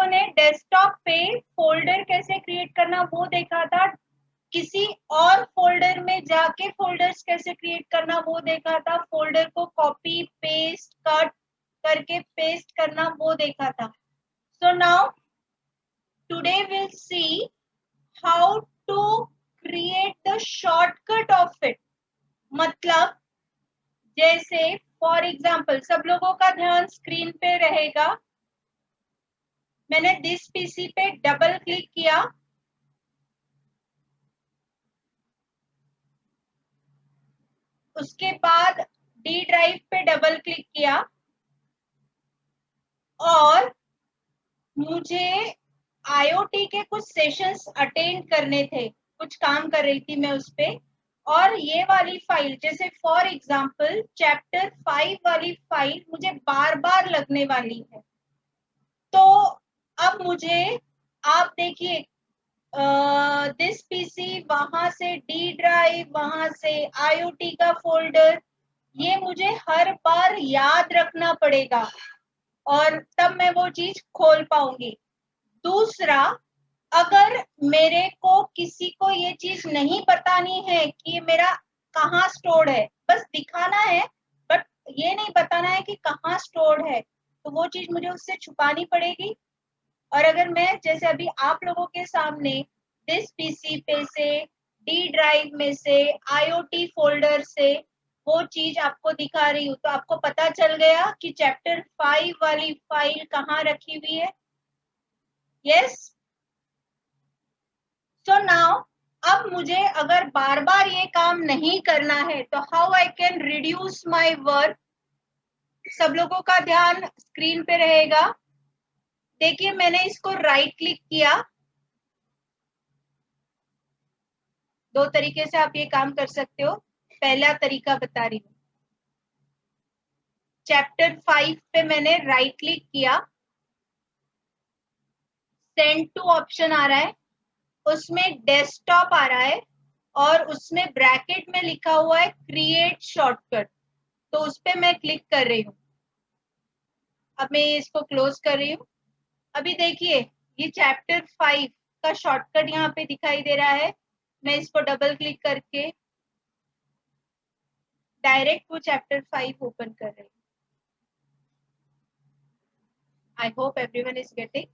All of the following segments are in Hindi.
लोगों ने डेस्कटॉप पे फोल्डर कैसे क्रिएट करना वो देखा था, किसी और फोल्डर में जाके फोल्डर्स कैसे क्रिएट करना वो देखा था, फोल्डर को कॉपी पेस्ट कट करके पेस्ट करना वो देखा था. So now today will see how to create the shortcut of it. मतलब जैसे फॉर एग्जाम्पल सब लोगों का ध्यान स्क्रीन पे रहेगा. मैंने दिस पीसी पे डबल क्लिक किया, उसके बाद डी ड्राइव पे डबल क्लिक किया और मुझे आईओटी के कुछ सेशंस अटेंड करने थे, कुछ काम कर रही थी मैं उस पे. और ये वाली फाइल जैसे फॉर एग्जांपल चैप्टर 5 वाली फाइल मुझे बार बार लगने वाली है. तो अब मुझे आप देखिए दिस पीसी, वहां से डी ड्राइव, वहां से आईओटी का फोल्डर, ये मुझे हर बार याद रखना पड़ेगा और तब मैं वो चीज खोल पाऊंगी. दूसरा, अगर मेरे को किसी को ये चीज नहीं बतानी है कि ये मेरा कहाँ स्टोर्ड है, बस दिखाना है बट ये नहीं बताना है कि कहाँ स्टोर्ड है, तो वो चीज मुझे उससे छुपानी पड़ेगी. और अगर मैं जैसे अभी आप लोगों के सामने दिस पीसी पे से, डी ड्राइव में से, आईओटी फोल्डर से वो चीज आपको दिखा रही हूँ, तो आपको पता चल गया कि चैप्टर 5 वाली फाइल कहाँ रखी हुई है. यस. सो नाउ अब मुझे अगर बार बार ये काम नहीं करना है तो how I can reduce my work. सब लोगों का ध्यान स्क्रीन पे रहेगा. देखिए मैंने इसको राइट क्लिक किया. दो तरीके से आप ये काम कर सकते हो. पहला तरीका बता रही हूँ. चैप्टर 5 पे मैंने राइट क्लिक किया, सेंड टू ऑप्शन आ रहा है, उसमें डेस्कटॉप आ रहा है और उसमें ब्रैकेट में लिखा हुआ है क्रिएट शॉर्टकट, तो उस पे मैं क्लिक कर रही हूँ. अब मैं इसको क्लोज कर रही हूँ. अभी देखिए ये चैप्टर 5 का शॉर्टकट यहाँ पे दिखाई दे रहा है. मैं इसको डबल क्लिक करके डायरेक्ट वो चैप्टर 5 ओपन कर रही हूँ. I hope everyone is getting.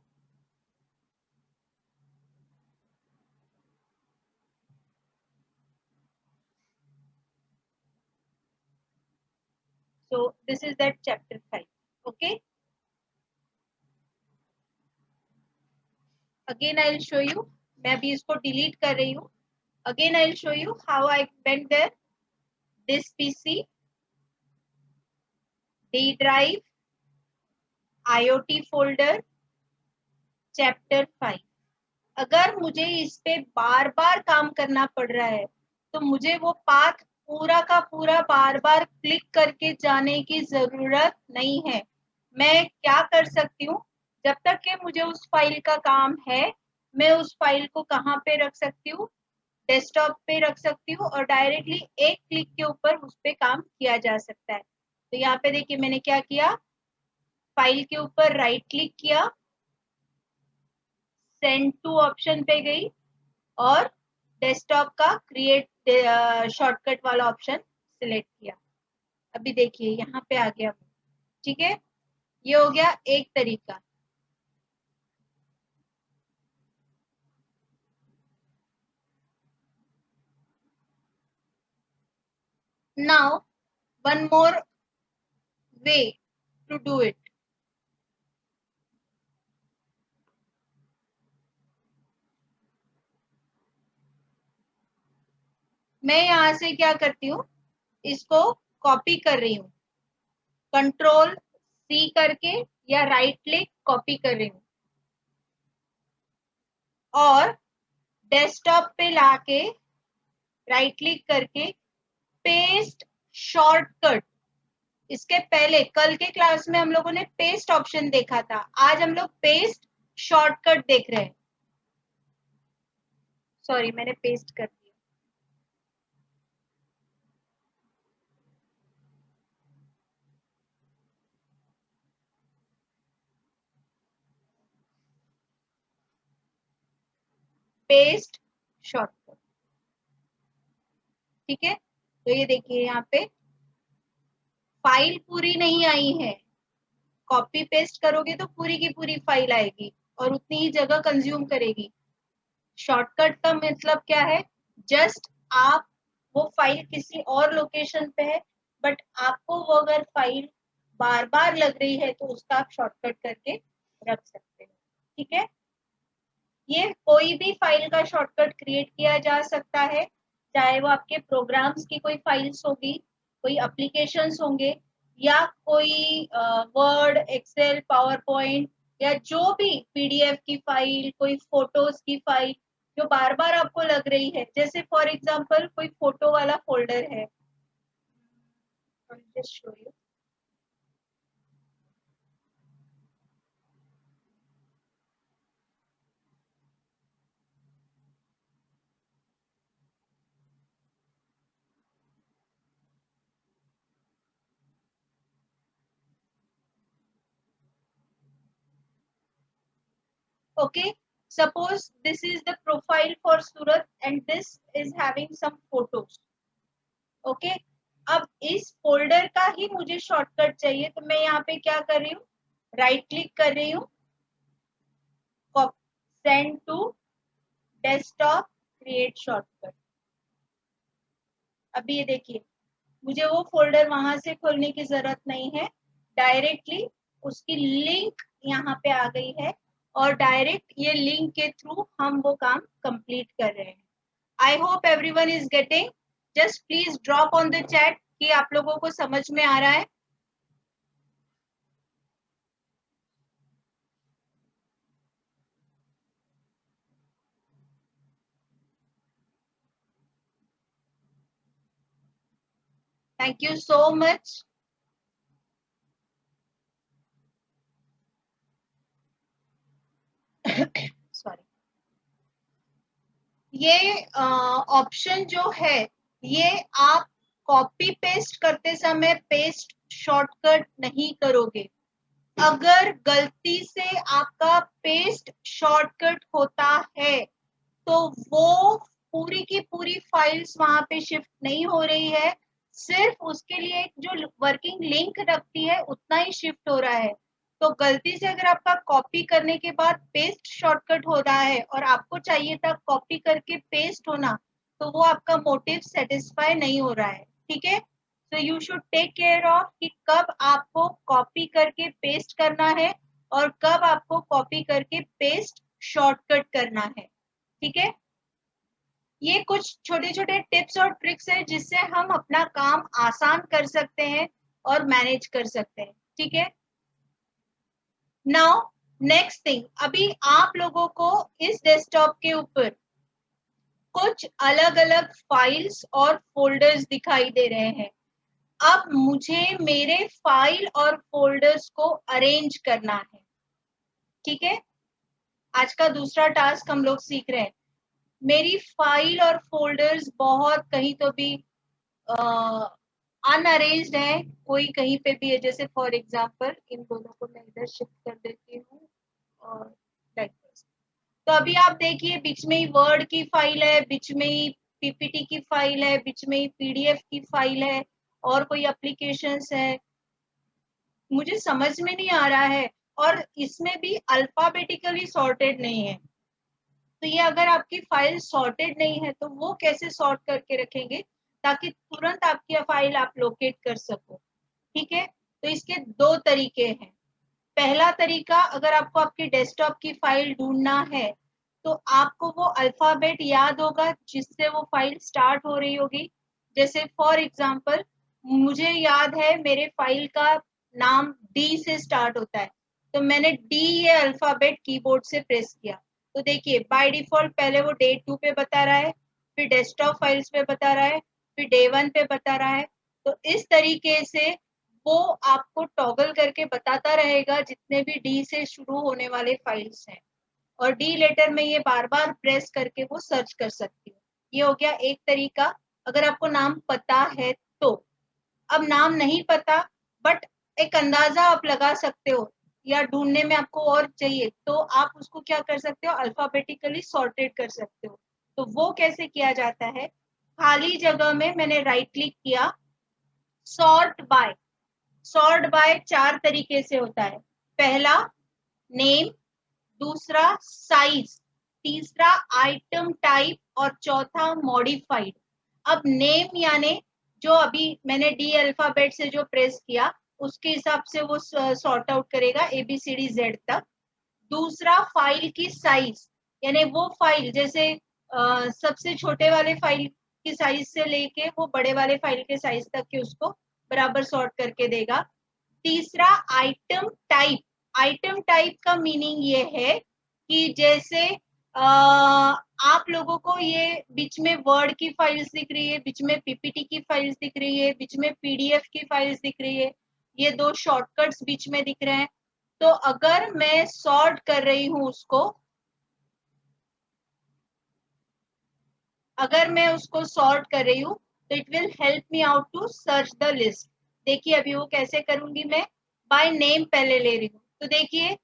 So this is that chapter 5. Okay. Again I will show you. मैं अभी इसको डिलीट कर रही हूँ. Again I will show you how I went there. This PC, D drive, IoT folder, chapter 5. अगर मुझे इस पे बार बार काम करना पड़ रहा है तो मुझे वो पाथ पूरा का पूरा बार बार क्लिक करके जाने की जरूरत नहीं है. मैं क्या कर सकती हूँ, जब तक कि मुझे उस फाइल का काम है मैं उस फाइल को कहाँ पे रख सकती हूँ, डेस्कटॉप पे रख सकती हूँ और डायरेक्टली एक क्लिक के ऊपर उस पे काम किया जा सकता है. तो यहाँ पे देखिए मैंने क्या किया, फाइल के ऊपर राइट क्लिक किया, सेंड टू ऑप्शन पे गई और डेस्कटॉप का क्रिएट शॉर्टकट वाला ऑप्शन सिलेक्ट किया. अभी देखिए यहाँ पे आ गया. ठीक है, ये हो गया एक तरीका. Now one more way to do it. मैं यहाँ से क्या करती हूँ, इसको कॉपी कर रही हूँ, कंट्रोल सी करके या राइट क्लिक कॉपी कर रही हूँ और डेस्कटॉप पे लाके राइट क्लिक करके पेस्ट शॉर्टकट. इसके पहले कल के क्लास में हम लोगों ने पेस्ट ऑप्शन देखा था, आज हम लोग पेस्ट शॉर्टकट देख रहे हैं. सॉरी मैंने पेस्ट कर दिया. Paste shortcut. ठीक है, तो ये देखिए यहाँ पे फाइल पूरी नहीं आई है, कॉपी पेस्ट करोगे तो पूरी की पूरी फाइल आएगी और उतनी ही जगह कंज्यूम करेगी। शॉर्टकट का मतलब क्या है, जस्ट आप वो फाइल किसी और लोकेशन पे है बट आपको वो अगर फाइल बार बार लग रही है तो उसका आप शॉर्टकट करके रख सकते हो। ठीक है, ये कोई भी फाइल का शॉर्टकट क्रिएट किया जा सकता है, चाहे वो आपके प्रोग्राम्स की कोई फाइल्स होगी, कोई एप्लीकेशंस होंगे, या कोई वर्ड, एक्सेल, पावर पॉइंट, या जो भी पीडीएफ की फाइल, कोई फोटोज की फाइल जो बार बार आपको लग रही है। जैसे फॉर एग्जांपल कोई फोटो वाला फोल्डर है, just show you. Okay, suppose this is the profile for Surat and this is having some photos. Okay, अब इस फोल्डर का ही मुझे शॉर्टकट चाहिए, तो मैं यहाँ पे क्या कर रही हूँ, राइट क्लिक कर रही हूँ, send to desktop, create shortcut. अभी ये देखिए मुझे वो फोल्डर वहां से खोलने की जरूरत नहीं है, डायरेक्टली उसकी लिंक यहाँ पे आ गई है और डायरेक्ट ये लिंक के थ्रू हम वो काम कंप्लीट कर रहे हैं। I hope everyone is getting. Just please drop on the chat कि आप लोगों को समझ में आ रहा है। Thank you so much. Sorry, ये ऑप्शन जो है ये आप कॉपी पेस्ट करते समय पेस्ट शॉर्टकट नहीं करोगे। अगर गलती से आपका पेस्ट शॉर्टकट होता है तो वो पूरी की पूरी फाइल्स वहां पे शिफ्ट नहीं हो रही है, सिर्फ उसके लिए एक जो वर्किंग लिंक रखती है उतना ही शिफ्ट हो रहा है। तो गलती से अगर आपका कॉपी करने के बाद पेस्ट शॉर्टकट हो रहा है और आपको चाहिए था कॉपी करके पेस्ट होना, तो वो आपका मोटिव सेटिस्फाई नहीं हो रहा है। ठीक है, तो you should take care of कि कब आपको कॉपी करके पेस्ट करना है और कब आपको कॉपी करके पेस्ट शॉर्टकट करना है। ठीक है, ये कुछ छोटे छोटे टिप्स और ट्रिक्स है जिससे हम अपना काम आसान कर सकते हैं और मैनेज कर सकते हैं। ठीक है, नाउ नेक्स्ट थिंग, अभी आप लोगों को इस डेस्कटॉप के ऊपर कुछ अलग अलग फाइल्स और फोल्डर्स दिखाई दे रहे हैं। अब मुझे मेरे फाइल और फोल्डर्स को अरेंज करना है। ठीक है, आज का दूसरा टास्क हम लोग सीख रहे हैं। मेरी फाइल और फोल्डर्स बहुत कहीं तो भी अनअरेंज्ड है, कोई कहीं पे भी है। जैसे फॉर एग्जांपल इन दोनों को मैं इधर शिफ्ट कर देती हूँ और लाइक दिस। तो अभी आप देखिए बीच में ही वर्ड की फाइल है, बीच में ही पीपीटी की फाइल है, बीच में ही पीडीएफ की फाइल है और कोई एप्लीकेशंस है। मुझे समझ में नहीं आ रहा है और इसमें भी अल्फाबेटिकली सॉर्टेड नहीं है। तो ये अगर आपकी फाइल सॉर्टेड नहीं है तो वो कैसे सॉर्ट करके रखेंगे ताकि तुरंत आपकी फाइल आप लोकेट कर सको। ठीक है, तो इसके दो तरीके हैं। पहला तरीका, अगर आपको आपकी डेस्कटॉप की फाइल ढूंढना है तो आपको वो अल्फाबेट याद होगा जिससे वो फाइल स्टार्ट हो रही होगी। जैसे फॉर एग्जांपल मुझे याद है मेरे फाइल का नाम डी से स्टार्ट होता है, तो मैंने डी ये अल्फाबेट कीबोर्ड से प्रेस किया। तो देखिए बाय डिफॉल्ट पहले वो डे 2 पे बता रहा है, फिर डेस्कटॉप फाइल्स पे बता रहा है, फिर डे 1 पे बता रहा है। तो इस तरीके से वो आपको टॉगल करके बताता रहेगा जितने भी डी से शुरू होने वाले फाइल्स हैं, और डी लेटर में ये बार बार प्रेस करके वो सर्च कर सकती हो। ये हो गया एक तरीका, अगर आपको नाम पता है तो। अब नाम नहीं पता बट एक अंदाजा आप लगा सकते हो, या ढूंढने में आपको और चाहिए तो आप उसको क्या कर सकते हो, अल्फाबेटिकली सॉर्टेड कर सकते हो। तो वो कैसे किया जाता है, खाली जगह में मैंने राइट क्लिक किया, सॉर्ट बाय। सॉर्ट बाय 4 तरीके से होता है। पहला नेम, दूसरा साइज, तीसरा आइटम टाइप और चौथा मॉडिफाइड। अब नेम यानी जो अभी मैंने डी अल्फाबेट से जो प्रेस किया उसके हिसाब से वो सॉर्ट आउट करेगा ABCD Z तक। दूसरा फाइल की साइज, यानी वो फाइल जैसे सबसे छोटे वाले फाइल की साइज से लेके वो बड़े वाले फाइल के साइज तक के उसको बराबर सॉर्ट करके देगा। तीसरा आइटम टाइप। आइटम टाइप का मीनिंग ये है कि जैसे आप लोगों को ये बीच में वर्ड की फाइल्स दिख रही है, बीच में PPT की फाइल्स दिख रही है, बीच में PDF की फाइल्स दिख रही है, ये 2 शॉर्टकट्स बीच में दिख रहे हैं। तो अगर मैं सॉर्ट कर रही हूं उसको, अगर मैं उसको सॉर्ट कर रही हूँ तो it will help me out to search the list. देखिए अभी वो कैसे करूंगी, मैं बाय नेम पहले ले रही हूँ तो देखिए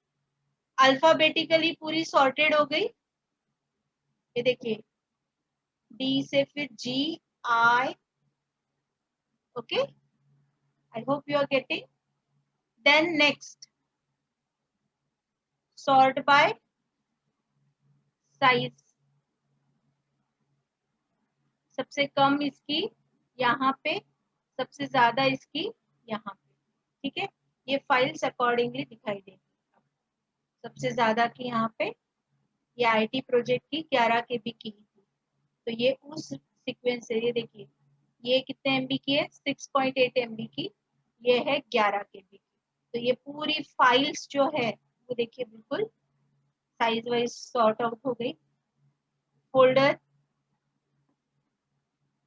अल्फाबेटिकली पूरी सॉर्टेड हो गई। ये देखिए डी से फिर GI, okay, I hope you are getting. Then next sort by size, सबसे कम इसकी यहाँ पे, सबसे ज्यादा इसकी यहाँ पे, ठीक है। ये फाइल्स अकॉर्डिंगली दिखाई देगी। सबसे ज्यादा की यहाँ पे ये IT प्रोजेक्ट की 11 KB की थी, तो ये उस सीक्वेंस से, ये देखिए ये कितने MB की है, 6.8 MB की, ये है 11 KB की। तो ये पूरी फाइल्स जो है वो देखिए बिल्कुल साइज वाइज सॉर्ट आउट हो गई। फोल्डर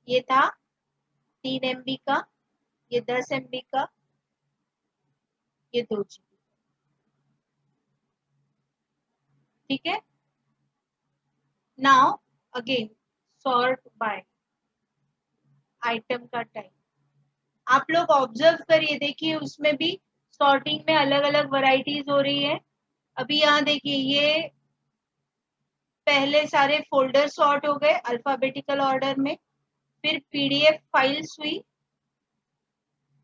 ये था 3 MB का, ये 10 MB का, ये 2 GB, ठीक है। Now again sort by item का टाइप। आप लोग ऑब्जर्व करिए, देखिए उसमें भी सॉर्टिंग में अलग अलग वैरायटीज हो रही है। अभी यहाँ देखिए ये पहले सारे फोल्डर सॉर्ट हो गए अल्फाबेटिकल ऑर्डर में, फिर PDF फाइल्स हुई।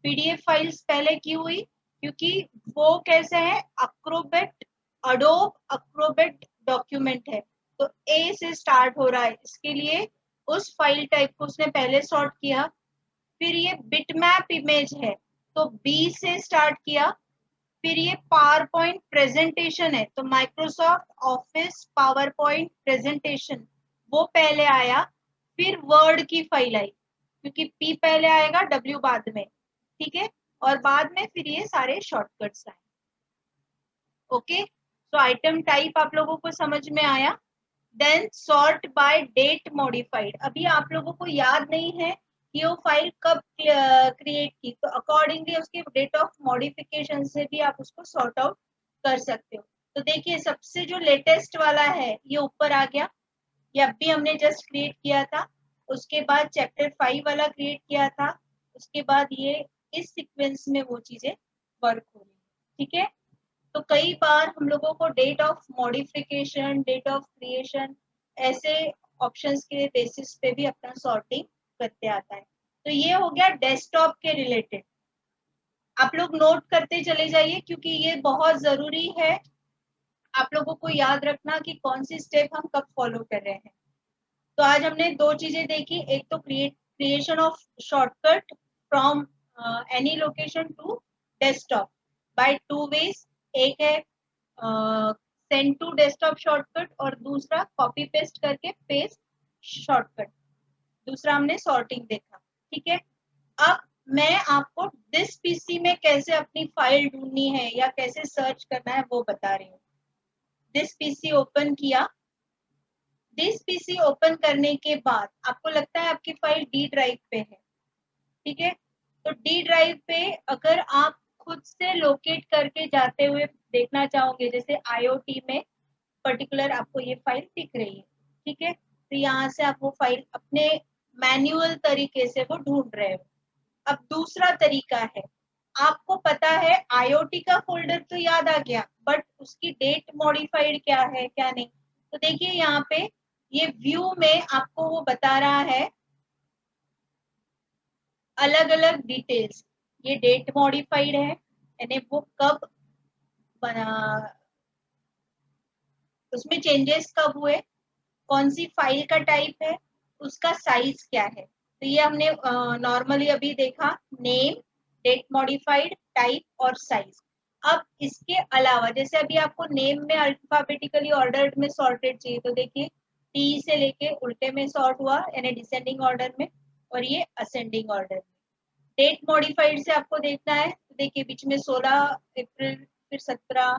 PDF फाइल्स पहले क्यों हुई, क्योंकि वो कैसे है, अक्रोबेट, अडोब अक्रोबेट डॉक्यूमेंट है, तो A से स्टार्ट हो रहा है, इसके लिए उस फाइल टाइप को उसने पहले सॉर्ट किया। फिर ये बिटमैप इमेज है तो B से स्टार्ट किया। फिर ये पावर पॉइंट प्रेजेंटेशन है तो Microsoft office power point presentation वो पहले आया। फिर वर्ड की फाइल आई, क्योंकि P पहले आएगा W बाद में, ठीक है। और बाद में फिर ये सारे शॉर्टकट्स आए। ओके, तो आइटम टाइप आप लोगों को समझ में आया। Then sort by date modified. अभी आप लोगों को याद नहीं है कि वो फाइल कब क्रिएट की, तो अकॉर्डिंगली उसके डेट ऑफ मॉडिफिकेशन से भी आप उसको सॉर्ट आउट कर सकते हो। तो देखिए सबसे जो लेटेस्ट वाला है ये ऊपर आ गया, ये अभी हमने जस्ट क्रिएट किया था। उसके बाद चैप्टर 5 वाला क्रिएट किया था, उसके बाद ये इस सीक्वेंस में वो चीजें वर्क हो रही है, ठीक है। तो कई बार हम लोगों को date of modification, date of creation, ऐसे ऑप्शंस के बेसिस पे भी अपना सॉर्टिंग करते आता है। तो ये हो गया डेस्कटॉप के रिलेटेड। आप लोग नोट करते चले जाइए क्योंकि ये बहुत जरूरी है आप लोगों को याद रखना कि कौन सी स्टेप हम कब फॉलो कर रहे हैं। तो आज हमने 2 चीजें देखी, एक तो creation of shortcut from any location to desktop by 2 ways. एक है सेंड टू डेस्कटॉप शॉर्टकट और दूसरा कॉपी पेस्ट करके पेस्ट शॉर्टकट। दूसरा हमने सॉर्टिंग देखा, ठीक है। अब मैं आपको दिस PC में कैसे अपनी फाइल ढूंढनी है या कैसे सर्च करना है वो बता रही हूँ। दिस PC ओपन किया, दिस PC ओपन करने के बाद आपको लगता है आपकी फाइल D ड्राइव पे है, ठीक है। तो D ड्राइव पे अगर आप खुद से लोकेट करके जाते हुए देखना चाहोगे, जैसे IoT में पर्टिकुलर आपको ये फाइल दिख रही है, ठीक है, तो यहाँ से आप वो फाइल अपने मैन्युअल तरीके से वो ढूंढ रहे हो। अब दूसरा तरीका है, आपको पता है आईओटी का फोल्डर तो याद आ गया, बट उसकी डेट मॉडिफाइड क्या है क्या नहीं। तो देखिए यहाँ पे ये व्यू में आपको वो बता रहा है अलग अलग डिटेल्स। ये डेट मॉडिफाइड है, यानी वो कब बना, उसमें चेंजेस कब हुए, कौन सी फाइल का टाइप है, उसका साइज क्या है। तो ये हमने नॉर्मली अभी देखा, नेम, डेट मॉडिफाइड, टाइप और साइज। अब इसके अलावा जैसे अभी आपको नेम में अल्फाबेटिकली ऑर्डर्ड में सॉर्टेड चाहिए, तो देखिए टी से लेके उल्टे में सॉर्ट हुआ यानी डिसेंडिंग ऑर्डर में, और ये असेंडिंग ऑर्डर में। डेट मॉडिफाइड से आपको देखना है, तो देखिए बीच में 16 अप्रैल, फिर 17,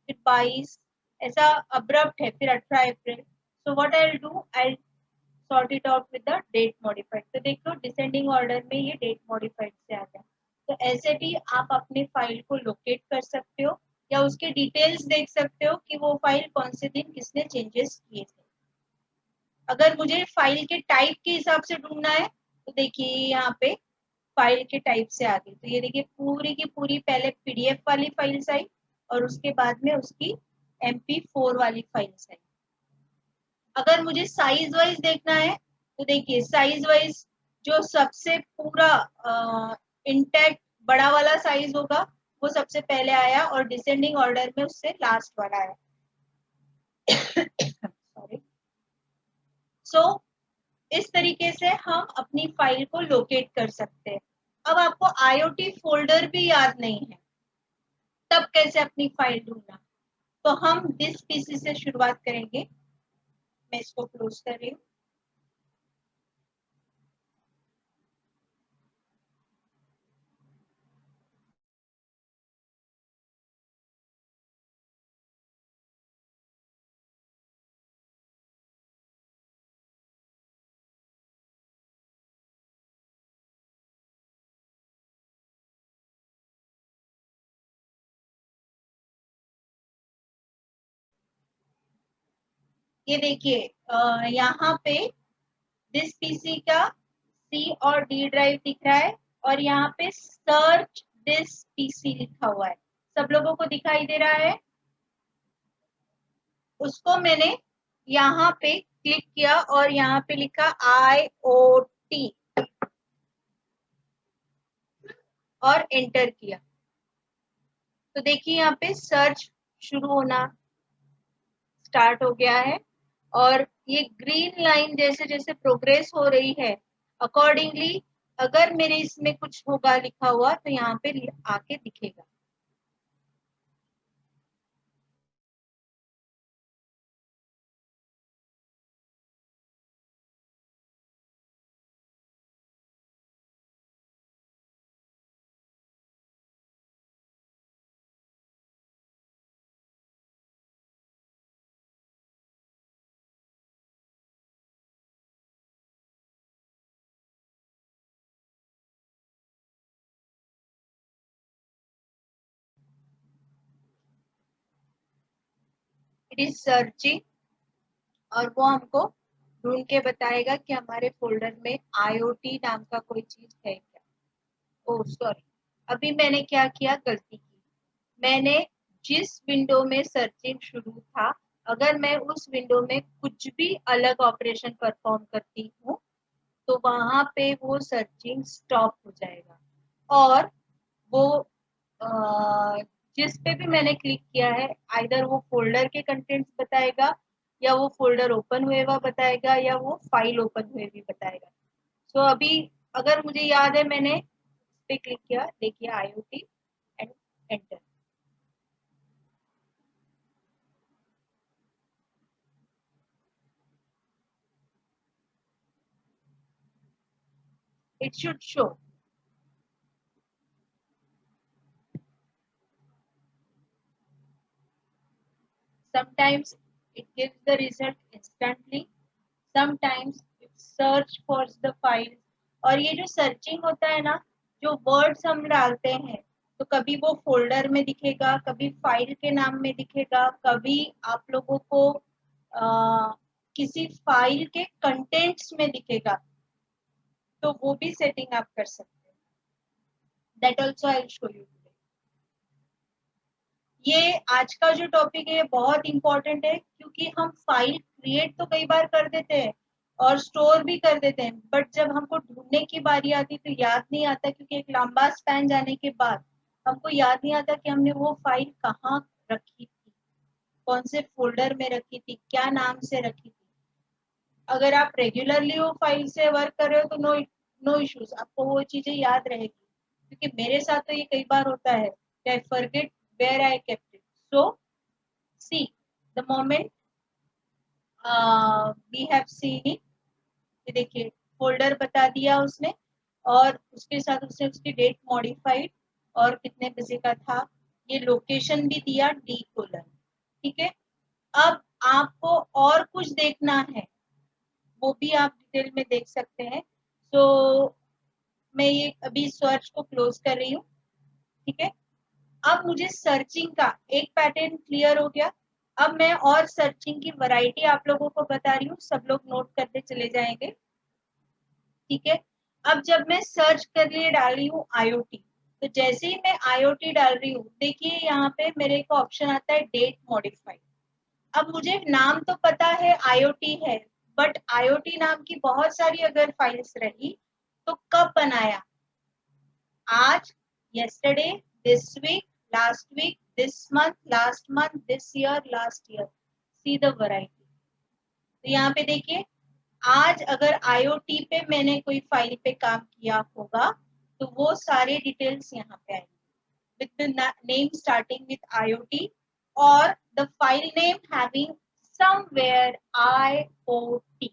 फिर 22, ऐसा अब्रप्ट है, फिर 18 April. So what I will do, I sort it out with the date modified. तो देख लो डिसेंडिंग ऑर्डर में ये डेट मॉडिफाइड से आ गया। तो ऐसे भी आप अपनी फाइल को लोकेट कर सकते हो या उसके डिटेल्स देख सकते हो कि वो फाइल कौन से दिन किसने चेंजेस किए थे। अगर मुझे फाइल के टाइप के हिसाब से ढूंढना है, तो देखिए यहाँ पे फाइल के टाइप से आ गई। तो ये देखिए पूरी की पूरी पहले पीडीएफ वाली फाइल्स आई और उसके बाद में उसकी MP4 वाली फाइल्स आई। अगर मुझे साइज वाइज देखना है, तो देखिए साइज वाइज जो सबसे पूरा इंटैक्ट बड़ा वाला साइज होगा वो सबसे पहले आया और डिसेंडिंग ऑर्डर में उससे लास्ट वाला आया। सॉरी। सो इस तरीके से हम अपनी फाइल को लोकेट कर सकते हैं। अब आपको आईओटी फोल्डर भी याद नहीं है, तब कैसे अपनी फाइल ढूंढना। तो हम दिस पीसी से शुरुआत करेंगे। मैं इसको क्लोज कर रही हूँ। ये देखिए यहाँ पे दिस पीसी का सी और डी ड्राइव दिख रहा है और यहाँ पे सर्च दिस पीसी लिखा हुआ है। सब लोगों को दिखाई दे रहा है? उसको मैंने यहाँ पे क्लिक किया और यहाँ पे लिखा IoT और एंटर किया। तो देखिए यहाँ पे सर्च शुरू होना स्टार्ट हो गया है और ये ग्रीन लाइन जैसे जैसे प्रोग्रेस हो रही है अकॉर्डिंगली अगर मेरे इसमें कुछ होगा लिखा हुआ तो यहाँ पे आके दिखेगा। इट इज सर्चिंग और वो हमको ढूंढ के बताएगा कि हमारे फोल्डर में IoT नाम का कोई चीज है क्या। ओह सॉरी, अभी मैंने क्या किया, गलती की। मैंने जिस विंडो में सर्चिंग शुरू था, अगर मैं उस विंडो में कुछ भी अलग ऑपरेशन परफॉर्म करती हूँ तो वहां पे वो सर्चिंग स्टॉप हो जाएगा और वो जिस पे भी मैंने क्लिक किया है आइदर वो फोल्डर के कंटेंट्स बताएगा या वो फोल्डर ओपन हुए हुआ बताएगा या वो फाइल ओपन हुए भी बताएगा। सो अभी अगर मुझे याद है मैंने इस पे क्लिक किया, देखिए IoT and enter. It should show. Sometimes it gives the result instantly, sometimes it search for the file। और ये जो सर्चिंग होता है ना, जो वर्ड्स हम डालते हैं तो कभी वो फोल्डर में दिखेगा, कभी फाइल के नाम में दिखेगा, कभी आप लोगों को किसी फाइल के कंटेंट्स में दिखेगा। तो वो भी सेटिंग आप कर सकते हैं। That also I will show you today. ये आज का जो टॉपिक है बहुत इंपॉर्टेंट है, क्योंकि हम फाइल क्रिएट तो कई बार कर देते हैं और स्टोर भी कर देते हैं, बट जब हमको ढूंढने की बारी आती तो याद नहीं आता, क्योंकि एक लंबा स्पैन जाने के बाद हमको याद नहीं आता कि हमने वो फाइल कहाँ रखी थी, कौन से फोल्डर में रखी थी, क्या नाम से रखी थी। अगर आप रेगुलरली वो फाइल से वर्क कर रहे हो तो नो इश्यूज, आपको वो चीजें याद रहेगी। क्योंकि मेरे साथ तो ये कई बार होता है कि I forget where I kept it. So see the moment we have seen it, ये देखिए फोल्डर बता दिया उसने, और उसके साथ उसने उसकी डेट मॉडिफाइड और कितने बजे का था, ये लोकेशन भी दिया D:, ठीक है। अब आपको और कुछ देखना है, वो भी आप डिटेल में देख सकते हैं। तो मैं ये अभी सर्च को क्लोज कर रही हूँ, ठीक है। अब मुझे सर्चिंग का एक पैटर्न क्लियर हो गया। अब मैं और सर्चिंग की वैरायटी आप लोगों को बता रही हूँ, सब लोग नोट करते चले जाएंगे, ठीक है। अब जब मैं सर्च कर लिए डाल रही हूँ IoT, तो जैसे ही मैं IoT डाल रही हूँ, देखिए यहाँ पे मेरे को ऑप्शन आता है डेट मॉडिफाइड। अब मुझे नाम तो पता है IoT है, बट IoT नाम की बहुत सारी अगर फाइल्स रही तो कब बनाया, आज, yesterday, this week, last week, this month, last month, this year, last year, see the variety। तो यहाँ पे देखिए, आज अगर IoT पे मैंने कोई फाइल पे काम किया होगा तो वो सारे डिटेल्स यहाँ पे आएंगे, with the name starting with IoT or the file name having somewhere IoT।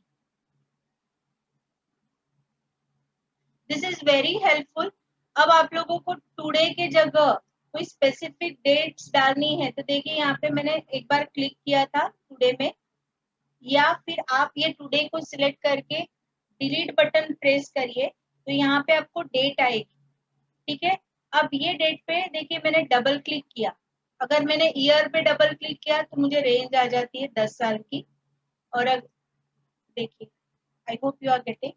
This is very helpful. अब आप लोगों को टुडे के जगह कोई स्पेसिफिक डेट्स डालनी है तो देखिए यहाँ पे मैंने एक बार क्लिक किया था टुडे में, या फिर आप ये टुडे को सिलेक्ट करके डिलीट बटन प्रेस करिए तो यहाँ पे आपको डेट आएगी, ठीक है। अब ये डेट पे देखिए मैंने डबल क्लिक किया, अगर मैंने ईयर पे डबल क्लिक किया तो मुझे रेंज आ जाती है 10 साल की। और अब देखिए, I hope you are getting.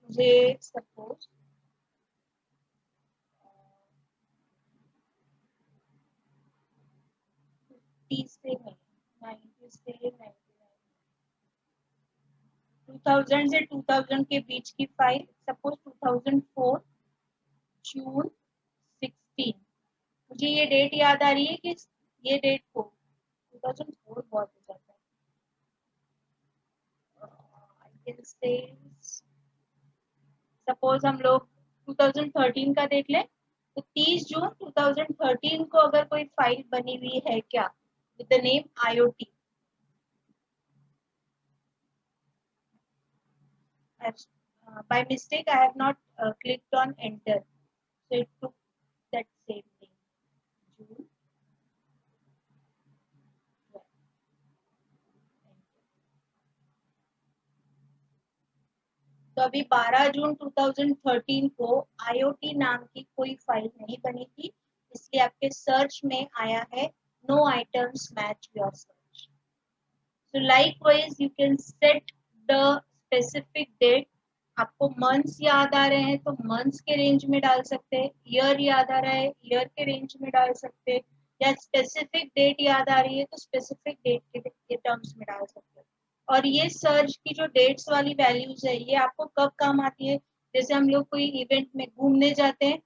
मुझे सपोज 30 से नहीं, 90 से 99, 2000 से 2000 के बीच की फाइल, सपोज 2004 जून 16, मुझे ये डेट याद आ रही है कि ये डेट को 2004 बहुत हो जाता है, आई कैन से सपोज हम लोग 2013 का देख लें, तो 30 जून 2013 को अगर कोई फाइल बनी हुई है क्या with the name IoT, by mistake I have not clicked on enter, so it took that same name, June 12, तो अभी 12 जून 2013 को IoT नाम की कोई फाइल नहीं बनी थी, इसलिए आपके सर्च में आया है no items match your search. So likewise you can set the specific date। आपको मंथ्स याद आ रहे हैं तो मंथ्स के रेंज में डाल सकते हैं, ईयर याद आ रहा है ईयर के रेंज में डाल सकते हैं, या स्पेसिफिक डेट याद आ रही है तो स्पेसिफिक डेट के टर्म्स में डाल सकते हैं। और ये सर्च की जो डेट्स वाली वैल्यूज है ये आपको कब काम आती है, जैसे हम लोग कोई इवेंट में घूमने जाते हैं,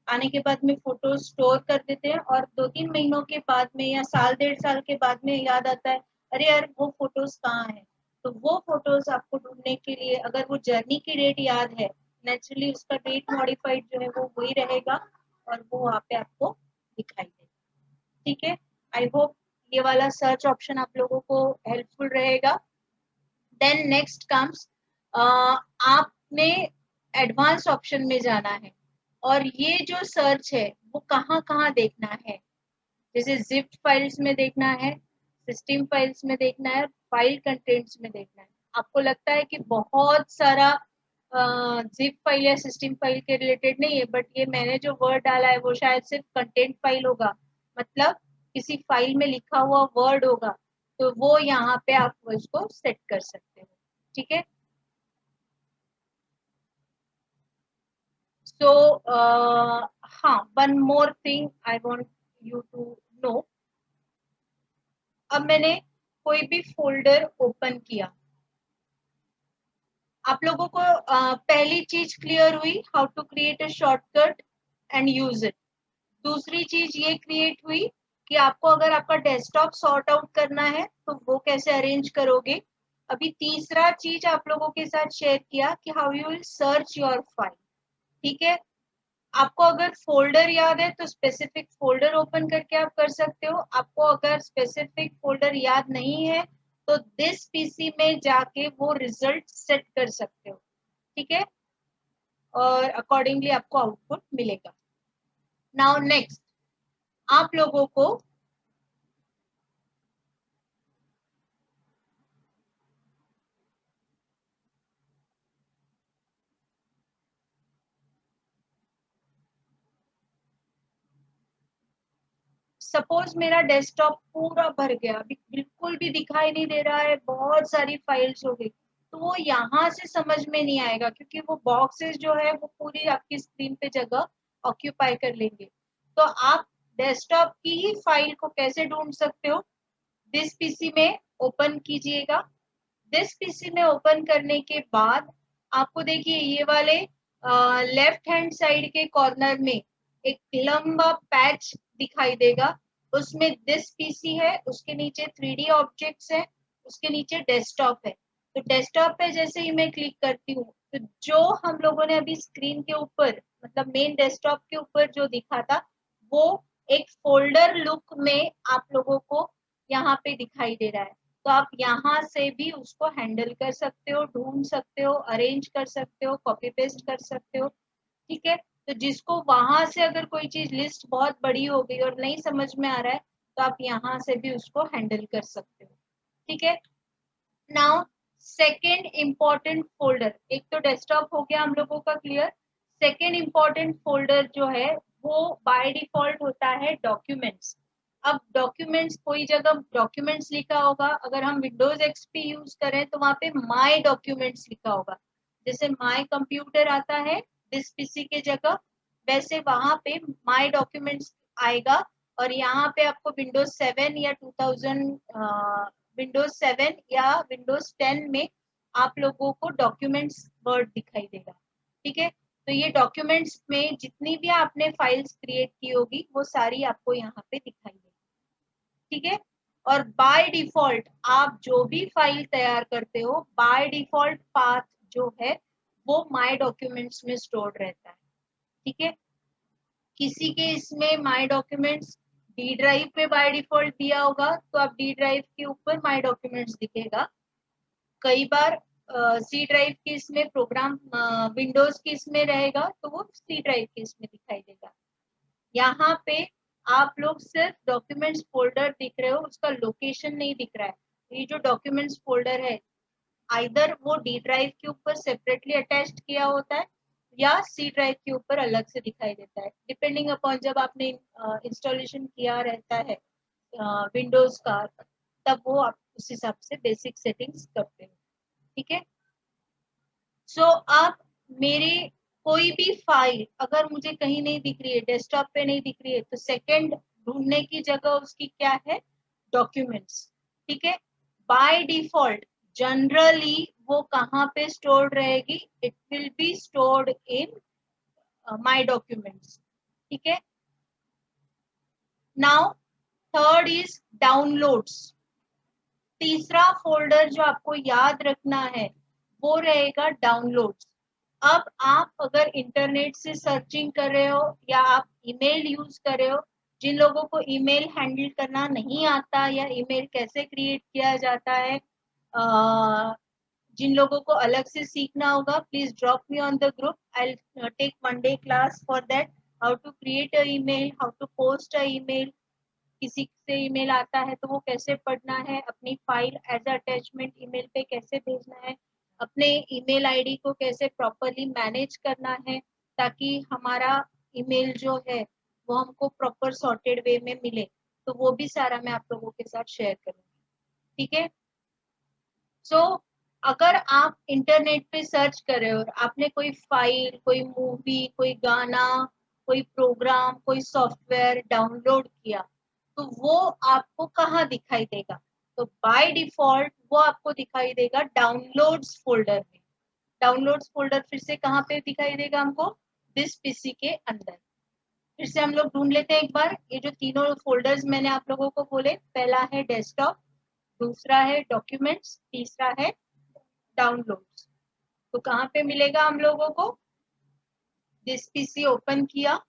आने के बाद में फोटो स्टोर कर देते हैं और 2-3 महीनों के बाद में या साल 1.5 साल के बाद में याद आता है अरे यार वो फोटोज कहाँ है। तो वो फोटोज आपको ढूंढने के लिए अगर वो जर्नी की डेट याद है, नेचुरली उसका डेट मॉडिफाइड जो है वो वही रहेगा और वो वहाँ पे आपको दिखाई देगा, ठीक है। आई होप ये वाला सर्च ऑप्शन आप लोगों को हेल्पफुल रहेगा। देन नेक्स्ट कम्स, आपने एडवांस ऑप्शन में जाना है और ये जो सर्च है वो कहाँ कहाँ देखना है, जैसे जिप फाइल्स में देखना है, सिस्टम फाइल्स में देखना है, फाइल कंटेंट्स में देखना है। आपको लगता है कि बहुत सारा जिप फाइल या सिस्टम फाइल के रिलेटेड नहीं है, बट ये मैंने जो वर्ड डाला है वो शायद सिर्फ कंटेंट फाइल होगा, मतलब किसी फाइल में लिखा हुआ वर्ड होगा, तो वो यहाँ पे आप उसको सेट कर सकते हो, ठीक है। सो हाँ, one more thing I want you to know. अब मैंने कोई भी फोल्डर ओपन किया, आप लोगों को पहली चीज क्लियर हुई, how to create a shortcut and use it. दूसरी चीज ये क्रिएट हुई कि आपको अगर आपका डेस्कटॉप सॉर्ट आउट करना है तो वो कैसे अरेंज करोगे। अभी तीसरा चीज आप लोगों के साथ शेयर किया कि how you will search your file. ठीक है, आपको अगर फोल्डर याद है तो स्पेसिफिक फोल्डर ओपन करके आप कर सकते हो। आपको अगर स्पेसिफिक फोल्डर याद नहीं है तो दिस पीसी में जाके वो रिजल्ट सेट कर सकते हो। ठीक है, और अकॉर्डिंगली आपको आउटपुट मिलेगा। नाउ नेक्स्ट, आप लोगों को सपोज मेरा डेस्कटॉप पूरा भर गया, अभी बिल्कुल भी दिखाई नहीं दे रहा है, बहुत सारी फाइल्स हो गई, तो वो यहाँ से समझ में नहीं आएगा क्योंकि वो बॉक्सेस जो है वो पूरी आपकी स्क्रीन पे जगह ऑक्यूपाई कर लेंगे। तो आप डेस्कटॉप की ही फाइल को कैसे ढूंढ सकते हो, दिस पीसी में ओपन कीजिएगा। दिस पीसी में ओपन करने के बाद आपको देखिए ये वाले लेफ्ट हैंड साइड के कॉर्नर में एक लंबा पैच दिखाई देगा, उसमें दिस पीसी है, उसके नीचे 3D ऑब्जेक्ट्स है, उसके नीचे डेस्कटॉप है। तो डेस्कटॉप पे जैसे ही मैं क्लिक करती हूँ तो जो हम लोगों ने अभी स्क्रीन के ऊपर मतलब मेन डेस्कटॉप के ऊपर जो दिखा था वो एक फोल्डर लुक में आप लोगों को यहाँ पे दिखाई दे रहा है। तो आप यहाँ से भी उसको हैंडल कर सकते हो, ढूंढ सकते हो, अरेंज कर सकते हो, कॉपी पेस्ट कर सकते हो। ठीक है, तो जिसको वहां से अगर कोई चीज लिस्ट बहुत बड़ी हो गई और नहीं समझ में आ रहा है तो आप यहाँ से भी उसको हैंडल कर सकते हो। ठीक है, नाउ सेकेंड इंपॉर्टेंट फोल्डर, एक तो डेस्कटॉप हो गया हम लोगों का क्लियर। सेकेंड इंपॉर्टेंट फोल्डर जो है वो बाय डिफॉल्ट होता है डॉक्यूमेंट्स। अब डॉक्यूमेंट्स कोई जगह डॉक्यूमेंट्स लिखा होगा, अगर हम विंडोज एक्सपी यूज करें तो वहां पे माय डॉक्यूमेंट्स लिखा होगा। जैसे माय कंप्यूटर आता है दिस पीसी के जगह, वैसे वहां पे माय डॉक्यूमेंट्स आएगा। और यहाँ पे आपको विंडोज 7 या 2000 विंडोज 7 या विंडोज 10 में आप लोगों को डॉक्यूमेंट्स वर्ड दिखाई देगा। ठीक है, तो ये डॉक्यूमेंट्स में जितनी भी आपने फाइल्स क्रिएट की होगी वो सारी आपको यहाँ पे दिखाई देगी। ठीक है, और बाय डिफॉल्ट आप जो भी फाइल तैयार करते हो बाय डिफॉल्ट पाथ जो है वो माय डॉक्यूमेंट्स में स्टोर्ड रहता है। ठीक है, किसी के इसमें माय डॉक्यूमेंट्स डी ड्राइव पे बाय डिफॉल्ट दिया होगा तो आप डी ड्राइव के ऊपर माय डॉक्यूमेंट्स दिखेगा। कई बार सी ड्राइव की इसमें प्रोग्राम विंडोज की इसमें रहेगा तो वो सी ड्राइव की इसमें दिखाई देगा। यहाँ पे आप लोग सिर्फ डॉक्यूमेंट्स फोल्डर दिख रहे हो, उसका लोकेशन नहीं दिख रहा है। ये जो डॉक्यूमेंट्स फोल्डर है आइदर वो डी ड्राइव के ऊपर सेपरेटली अटैच्ड किया होता है या सी ड्राइव के ऊपर अलग से दिखाई देता है, डिपेंडिंग अपॉन जब आपने इंस्टॉलेशन किया रहता है विंडोज का, तब वो आप उस हिसाब से बेसिक सेटिंग्स करते हो। ठीक है, सो आप मेरे कोई भी फाइल अगर मुझे कहीं नहीं दिख रही है, डेस्कटॉप पे नहीं दिख रही है, तो सेकंड ढूंढने की जगह उसकी क्या है, डॉक्यूमेंट्स। ठीक है, बाय डिफॉल्ट जनरली वो कहाँ पे स्टोर्ड रहेगी, it will be stored in my documents. ठीक है, नाउ थर्ड इज डाउनलोड्स। तीसरा फोल्डर जो आपको याद रखना है वो रहेगा डाउनलोड्स। अब आप अगर इंटरनेट से सर्चिंग कर रहे हो या आप ईमेल यूज कर रहे हो, जिन लोगों को ईमेल हैंडल करना नहीं आता या ईमेल कैसे क्रिएट किया जाता है, जिन लोगों को अलग से सीखना होगा, please drop me on the group, I take one day class for that, how to create a email, how to post a email, किसी से ईमेल आता है तो वो कैसे पढ़ना है, अपनी फाइल एज अटैचमेंट ईमेल पे कैसे भेजना है, अपने ईमेल आईडी को कैसे प्रॉपरली मैनेज करना है ताकि हमारा ईमेल जो है वो हमको प्रॉपर सॉर्टेड वे में मिले, तो वो भी सारा मैं आप लोगों के साथ शेयर करूंगी। ठीक है, सो अगर आप इंटरनेट पे सर्च कर रहे हो और आपने कोई फाइल, कोई मूवी, कोई गाना, कोई प्रोग्राम, कोई सॉफ्टवेयर डाउनलोड किया, तो वो आपको कहाँ दिखाई देगा? तो बाय डिफॉल्ट वो आपको दिखाई देगा डाउनलोड्स फोल्डर में। डाउनलोड्स फोल्डर फिर से कहाँ पे दिखाई देगा हमको? दिस पीसी के अंदर। फिर से हम लोग ढूंढ लेते हैं एक बार। ये जो तीनों फोल्डर्स मैंने आप लोगों को बोले, पहला है डेस्कटॉप, दूसरा है डॉक्यूमेंट्स, तीसरा है डाउनलोड्स। तो कहाँ पे मिलेगा हम लोगों को? दिस पीसी ओपन किया,